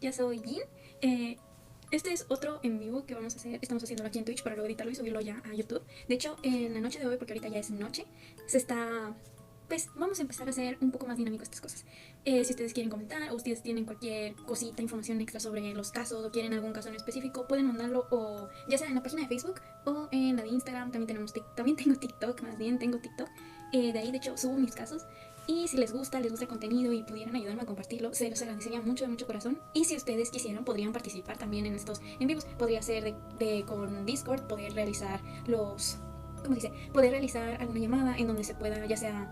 ya soy Jin. Este es otro en vivo que vamos a hacer, estamos haciéndolo aquí en Twitch para luego editarlo y subirlo ya a YouTube. De hecho, en la noche de hoy, porque ahorita ya es noche, pues vamos a empezar a hacer un poco más dinámico estas cosas. Si ustedes quieren comentar o ustedes tienen cualquier cosita, información extra sobre los casos o quieren algún caso en específico, pueden mandarlo o ya sea en la página de Facebook o en la de Instagram. También tengo TikTok, más bien tengo TikTok. De ahí de hecho subo mis casos. Y si les gusta el contenido y pudieran ayudarme a compartirlo, se los agradecería mucho de mucho corazón. Y si ustedes quisieran, podrían participar también en estos en vivos. Podría ser con Discord, poder realizar ¿cómo se dice? Poder realizar alguna llamada en donde se pueda, ya sea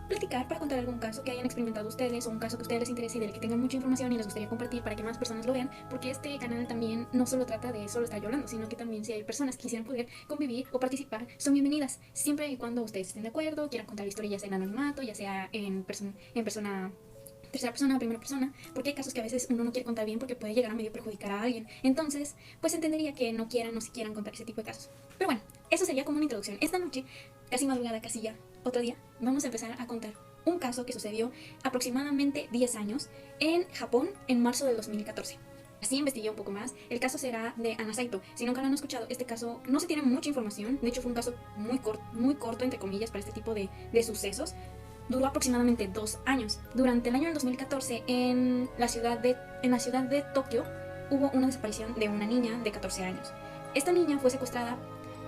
platicar para contar algún caso que hayan experimentado ustedes o un caso que a ustedes les interese y del que tengan mucha información y les gustaría compartir para que más personas lo vean, porque este canal también no solo trata de solo estar yo hablando, sino que también si hay personas que quisieran poder convivir o participar, son bienvenidas, siempre y cuando ustedes estén de acuerdo, quieran contar la historia ya sea en anonimato, ya sea en persona tercera persona, primera persona, porque hay casos que a veces uno no quiere contar bien porque puede llegar a medio perjudicar a alguien. Entonces, pues entendería que no quieran o si quieran contar ese tipo de casos. Pero bueno, eso sería como una introducción. Esta noche, casi madrugada, casi ya, otro día, vamos a empezar a contar un caso que sucedió aproximadamente 10 años en Japón en marzo del 2014. Así investigué un poco más. El caso será de Ana Saito. Si nunca lo han escuchado, este caso no se tiene mucha información. De hecho, fue un caso muy corto, entre comillas, para este tipo de sucesos. Duró aproximadamente 2 años. Durante el año del 2014, en la ciudad de Tokio, hubo una desaparición de una niña de 14 años. Esta niña fue secuestrada,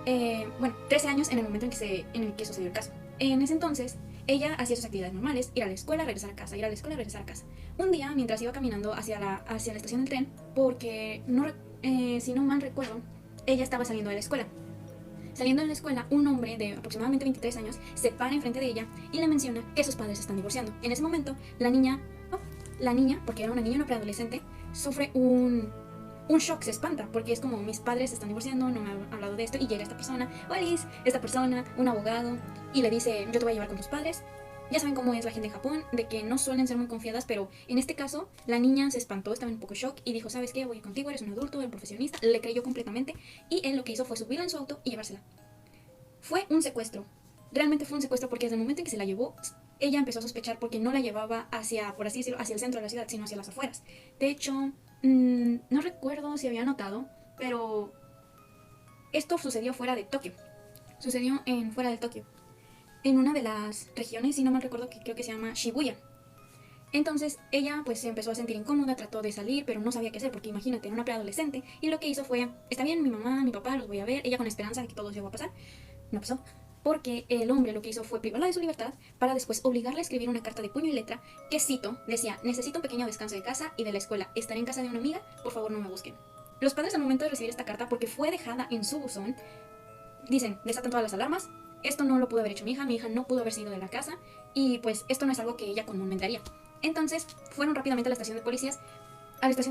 13 años en el momento en el que sucedió el caso. En ese entonces, ella hacía sus actividades normales, ir a la escuela, regresar a casa, ir a la escuela, regresar a casa. Un día, mientras iba caminando hacia la estación del tren, porque, si no mal recuerdo, ella estaba saliendo de la escuela. Saliendo de la escuela, un hombre de aproximadamente 23 años se para enfrente de ella y le menciona que sus padres se están divorciando. En ese momento, la niña, porque era una niña, una preadolescente, sufre un shock, se espanta, porque es como, mis padres se están divorciando, no me han hablado de esto, y llega esta persona, un abogado, y le dice, yo te voy a llevar con tus padres. Ya saben cómo es la gente en Japón, de que no suelen ser muy confiadas, pero en este caso, la niña se espantó, estaba en un poco shock, y dijo, ¿sabes qué? Voy contigo, eres un adulto, eres un profesionista. Le creyó completamente, y él lo que hizo fue subirla en su auto y llevársela. Fue un secuestro, realmente fue un secuestro, porque desde el momento en que se la llevó, ella empezó a sospechar porque no la llevaba hacia, por así decirlo, hacia el centro de la ciudad, sino hacia las afueras. De hecho, no recuerdo si había notado, pero esto sucedió fuera de Tokio. Sucedió fuera de Tokio, en una de las regiones, si no mal recuerdo, que creo que se llama Shibuya. Entonces ella pues se empezó a sentir incómoda, trató de salir, pero no sabía qué hacer, porque imagínate, era una preadolescente, y lo que hizo fue, está bien, mi mamá, mi papá, los voy a ver, ella con esperanza de que todo eso iba a pasar. No pasó, porque el hombre lo que hizo fue privarla de su libertad para después obligarla a escribir una carta de puño y letra que, cito, decía, necesito un pequeño descanso de casa y de la escuela, estaré en casa de una amiga, por favor no me busquen. Los padres, al momento de recibir esta carta, porque fue dejada en su buzón, dicen, desatan todas las alarmas, esto no lo pudo haber hecho mi hija no pudo haber sido de la casa, y pues esto no es algo que ella comúnmente haría. Entonces fueron rápidamente a la estación de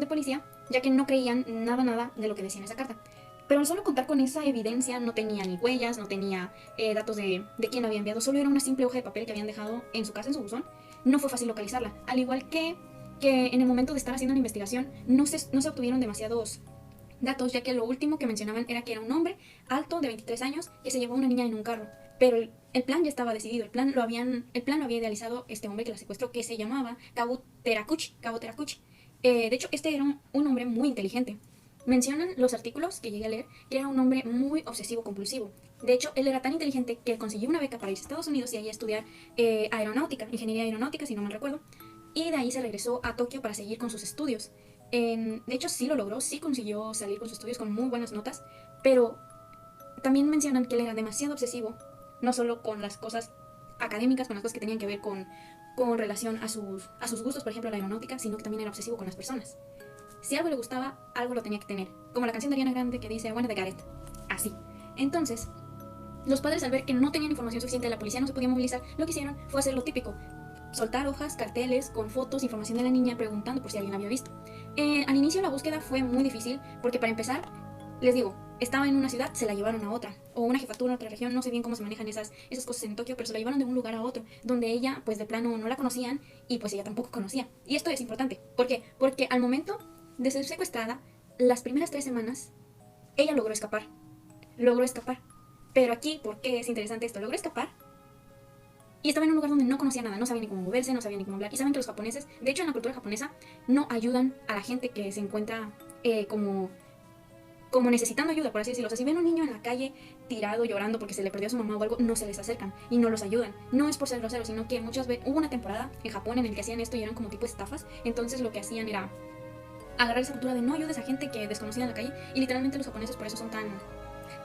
policía, ya que no creían nada de lo que decía en esa carta. Pero al solo contar con esa evidencia, no tenía ni huellas, no tenía datos de quién la había enviado, solo era una simple hoja de papel que habían dejado en su casa, en su buzón. No fue fácil localizarla, al igual que en el momento de estar haciendo la investigación no se obtuvieron demasiados datos, ya que lo último que mencionaban era que era un hombre alto de 23 años que se llevó a una niña en un carro. Pero el plan ya estaba decidido, el plan lo había idealizado este hombre que la secuestró, que se llamaba Kabu Terakuchi. De hecho, este era un hombre muy inteligente. Mencionan los artículos que llegué a leer que era un hombre muy obsesivo compulsivo. De hecho, él era tan inteligente que consiguió una beca para irse a Estados Unidos y ahí estudiar ingeniería aeronáutica, si no mal recuerdo. Y de ahí se regresó a Tokio para seguir con sus estudios. De hecho, sí lo logró, sí consiguió salir con sus estudios con muy buenas notas, pero también mencionan que él era demasiado obsesivo, no solo con las cosas académicas, con las cosas que tenían que ver con relación a sus gustos, por ejemplo la aeronáutica, sino que también era obsesivo con las personas. Si algo le gustaba, algo lo tenía que tener, como la canción de Ariana Grande que dice Bueno de Gareth, así. Entonces, los padres, al ver que no tenían información suficiente, la policía no se podía movilizar, lo que hicieron fue hacer lo típico: soltar hojas, carteles con fotos, información de la niña, preguntando por si alguien la había visto. Al inicio la búsqueda fue muy difícil, porque para empezar, les digo, estaba en una ciudad, se la llevaron a otra, o una jefatura, otra región, no sé bien cómo se manejan esas cosas en Tokio, pero se la llevaron de un lugar a otro, donde ella, pues de plano no la conocían, y pues ella tampoco conocía. Y esto es importante, ¿por qué? Porque al momento de ser secuestrada, las primeras 3 semanas, ella logró escapar. Pero aquí, ¿por qué es interesante esto? Logró escapar Y estaba en un lugar donde no conocía nada, no sabía ni cómo moverse, no sabía ni cómo hablar. Y saben que los japoneses, de hecho en la cultura japonesa, no ayudan a la gente que se encuentra como necesitando ayuda, por así decirlo. O sea, si ven a un niño en la calle tirado, llorando porque se le perdió a su mamá o algo, no se les acercan y no los ayudan. No es por ser groseros, sino que muchas veces hubo una temporada en Japón en el que hacían esto y eran como tipo estafas. Entonces lo que hacían era agarrar esa cultura de no ayudes a gente que desconocida en la calle. Y literalmente los japoneses por eso son tan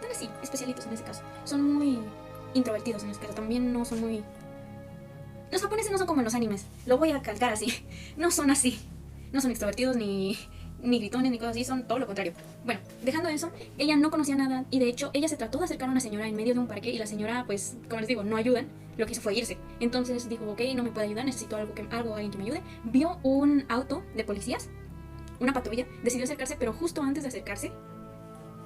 así, especialitos en ese caso. Son muy introvertidos en ese caso. También no son muy... Los japoneses no son como en los animes. Lo voy a calcar así. No son así. No son extrovertidos ni gritones ni cosas así, son todo lo contrario. Bueno, dejando eso, ella no conocía nada y de hecho ella se trató de acercar a una señora en medio de un parque y la señora, pues, como les digo, no ayudan. Lo que hizo fue irse. Entonces dijo, ok, no me puede ayudar, necesito alguien que me ayude. Vio un auto de policías, una patrulla, decidió acercarse, pero justo antes de acercarse,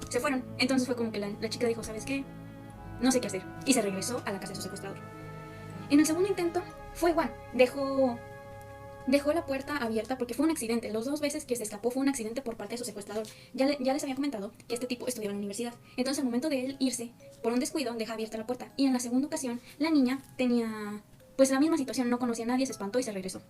se fueron. Entonces fue como que la chica dijo, ¿sabes qué? No sé qué hacer. Y se regresó a la casa de su secuestrador. En el segundo intento fue igual. Dejó la puerta abierta porque fue un accidente. Las dos veces que se escapó fue un accidente por parte de su secuestrador. Ya les había comentado que este tipo estudiaba en la universidad. Entonces, al momento de él irse, por un descuido, deja abierta la puerta. Y en la segunda ocasión, la niña tenía pues la misma situación, no conocía a nadie, se espantó y se regresó.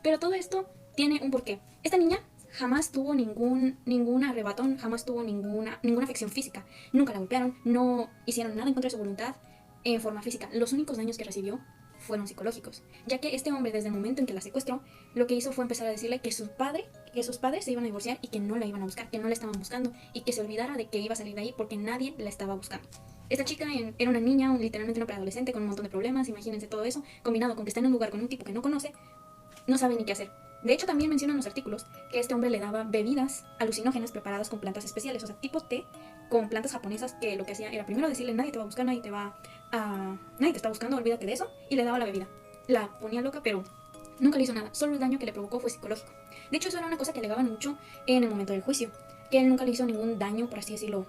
Pero todo esto tiene un porqué. Esta niña jamás tuvo ningún arrebatón, jamás tuvo ninguna afección física. Nunca la golpearon, no hicieron nada en contra de su voluntad en forma física. Los únicos daños que recibió fueron psicológicos, ya que este hombre desde el momento en que la secuestró, lo que hizo fue empezar a decirle que sus padres se iban a divorciar y que no la iban a buscar, que no la estaban buscando y que se olvidara de que iba a salir de ahí porque nadie la estaba buscando. Esta chica era una niña, literalmente una preadolescente con un montón de problemas, imagínense todo eso, combinado con que está en un lugar con un tipo que no conoce, no sabe ni qué hacer. De hecho, también mencionan los artículos que este hombre le daba bebidas alucinógenas preparadas con plantas especiales, o sea, tipo té con plantas japonesas, que lo que hacía era primero decirle, nadie te va a buscar, nadie te está buscando, olvídate de eso, y le daba la bebida. La ponía loca, pero nunca le hizo nada, solo el daño que le provocó fue psicológico. De hecho, eso era una cosa que alegaban mucho en el momento del juicio, que él nunca le hizo ningún daño, por así decirlo,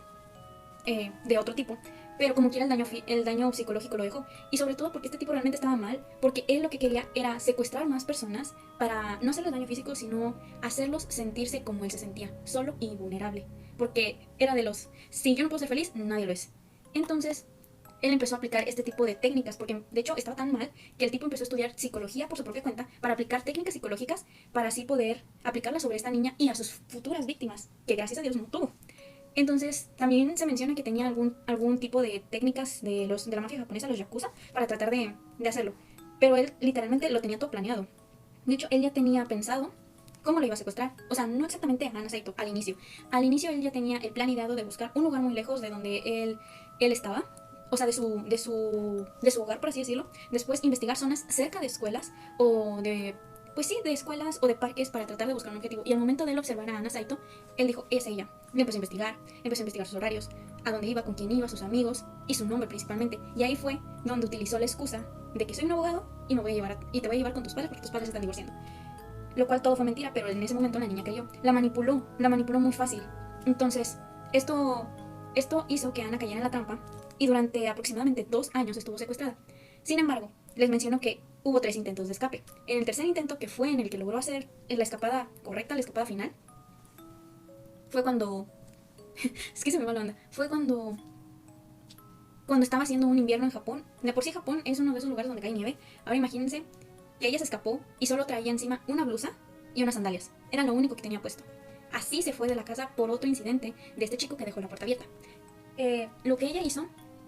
de otro tipo. Pero como quiera el daño psicológico lo dejó. Y sobre todo porque este tipo realmente estaba mal, porque él lo que quería era secuestrar más personas para no hacerles daño físico, sino hacerlos sentirse como él se sentía, solo y vulnerable. Porque era de los, si yo no puedo ser feliz, nadie lo es. Entonces, él empezó a aplicar este tipo de técnicas, porque de hecho estaba tan mal que el tipo empezó a estudiar psicología por su propia cuenta para aplicar técnicas psicológicas para así poder aplicarlas sobre esta niña y a sus futuras víctimas, que gracias a Dios no tuvo. Entonces, también se menciona que tenía algún tipo de técnicas de la mafia japonesa, los yakuza, para tratar de hacerlo. Pero él literalmente lo tenía todo planeado. De hecho, él ya tenía pensado cómo lo iba a secuestrar. O sea, no exactamente a Hana Saito, al inicio. Al inicio él ya tenía el plan ideado de buscar un lugar muy lejos de donde él estaba. O sea, de su hogar, por así decirlo. Después investigar zonas cerca de escuelas o de... Pues sí, de escuelas o de parques para tratar de buscar un objetivo. Y al momento de él observar a Hana Saito, él dijo, es ella. Le empezó a investigar sus horarios, a dónde iba, con quién iba, sus amigos y su nombre principalmente. Y ahí fue donde utilizó la excusa de que soy un abogado y te voy a llevar con tus padres porque tus padres se están divorciando. Lo cual todo fue mentira, pero en ese momento la niña creyó. La manipuló muy fácil. Entonces, esto hizo que Ana cayera en la trampa y durante aproximadamente 2 años estuvo secuestrada. Sin embargo, les menciono que hubo 3 intentos de escape. En el tercer intento, que fue en el que logró hacer la escapada correcta, la escapada final, fue cuando... es que se me va la onda. Fue cuando estaba haciendo un invierno en Japón. De por sí Japón es uno de esos lugares donde cae nieve. Ahora imagínense que ella se escapó y solo traía encima una blusa y unas sandalias. Era lo único que tenía puesto. Así se fue de la casa por otro incidente de este chico que dejó la puerta abierta. Lo que ella hizo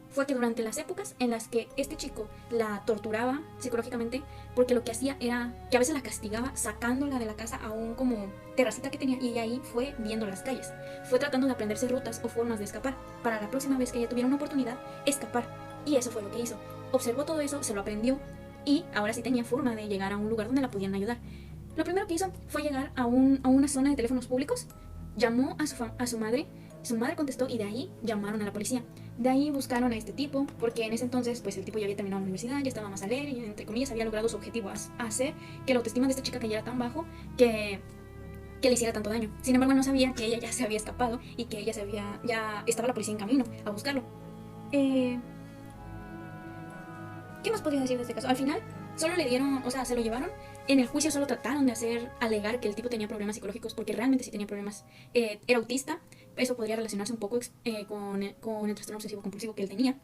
fue que durante las épocas en las que este chico la torturaba psicológicamente, porque lo que hacía era que a veces la castigaba sacándola de la casa a un como terracita que tenía, y ella ahí fue viendo las calles, fue tratando de aprenderse rutas o formas de escapar, para la próxima vez que ella tuviera una oportunidad, escapar. Y eso fue lo que hizo. Observó todo eso, se lo aprendió, y ahora sí tenía forma de llegar a un lugar donde la pudieran ayudar. Lo primero que hizo fue llegar a una zona de teléfonos públicos, llamó a su madre contestó y de ahí llamaron a la policía. De ahí buscaron a este tipo, porque en ese entonces pues el tipo ya había terminado la universidad, ya estaba más alegre y entre comillas había logrado su objetivo, hacer que la autoestima de esta chica cayera tan bajo que le hiciera tanto daño. Sin embargo, no sabía que ella ya se había escapado y que ella ya estaba la policía en camino a buscarlo. ¿Qué más podría decir de este caso? Al final, solo le dieron, o sea, se lo llevaron. En el juicio solo trataron de alegar que el tipo tenía problemas psicológicos, porque realmente sí tenía problemas. Era autista, eso podría relacionarse un poco con el trastorno obsesivo compulsivo que él tenía,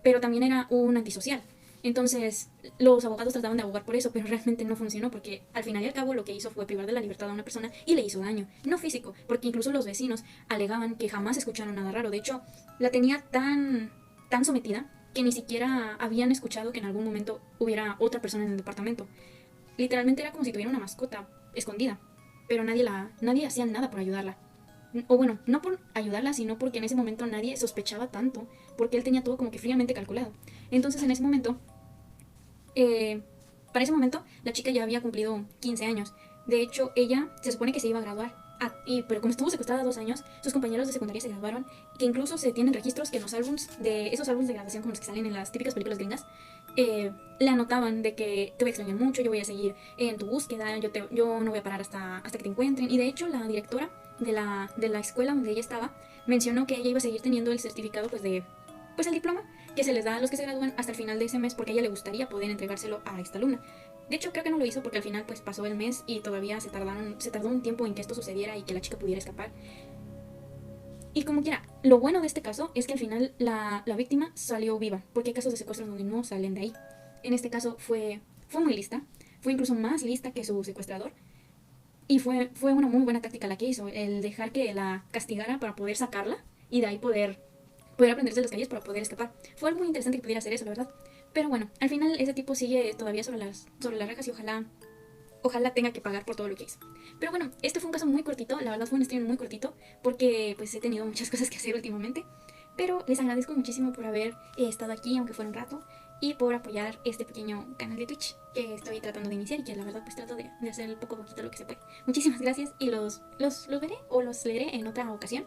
pero también era un antisocial. Entonces, los abogados trataban de abogar por eso, pero realmente no funcionó porque al final y al cabo lo que hizo fue privar de la libertad a una persona y le hizo daño, no físico, porque incluso los vecinos alegaban que jamás escucharon nada raro. De hecho, la tenía tan sometida que ni siquiera habían escuchado que en algún momento hubiera otra persona en el departamento. Literalmente era como si tuviera una mascota escondida, pero nadie hacía nada por ayudarla. O bueno, no por ayudarla, sino porque en ese momento nadie sospechaba tanto, porque él tenía todo como que fríamente calculado. Entonces en ese momento, eh, para ese momento, la chica ya había cumplido 15 años. De hecho, ella se supone que se iba a graduar. Pero como estuvo secuestrada 2 años, sus compañeros de secundaria se graduaron, que incluso se tienen registros que en los álbums de esos álbumes de graduación como los que salen en las típicas películas gringas, le anotaban de que te voy a extrañar mucho, yo voy a seguir en tu búsqueda, yo no voy a parar hasta que te encuentren. Y de hecho, la directora de la escuela donde ella estaba mencionó que ella iba a seguir teniendo el certificado, pues el diploma que se les da a los que se gradúan hasta el final de ese mes, porque a ella le gustaría poder entregárselo a esta alumna. De hecho, creo que no lo hizo porque al final pues pasó el mes y todavía se tardó un tiempo en que esto sucediera y que la chica pudiera escapar. Y como quiera, lo bueno de este caso es que al final la víctima salió viva, porque hay casos de secuestros donde no salen de ahí. En este caso fue muy lista, fue incluso más lista que su secuestrador, y fue una muy buena táctica la que hizo, el dejar que la castigara para poder sacarla y de ahí poder aprenderse de las calles para poder escapar. Fue algo muy interesante que pudiera hacer eso, la verdad. Pero bueno, al final ese tipo sigue todavía sobre las rejas y ojalá tenga que pagar por todo lo que hizo. Pero bueno, este fue un caso muy cortito, la verdad fue un stream muy cortito, porque pues he tenido muchas cosas que hacer últimamente. Pero les agradezco muchísimo por haber estado aquí, aunque fuera un rato, y por apoyar este pequeño canal de Twitch que estoy tratando de iniciar y que la verdad pues trato de hacer poco a poquito lo que se puede. Muchísimas gracias y los veré o los leeré en otra ocasión.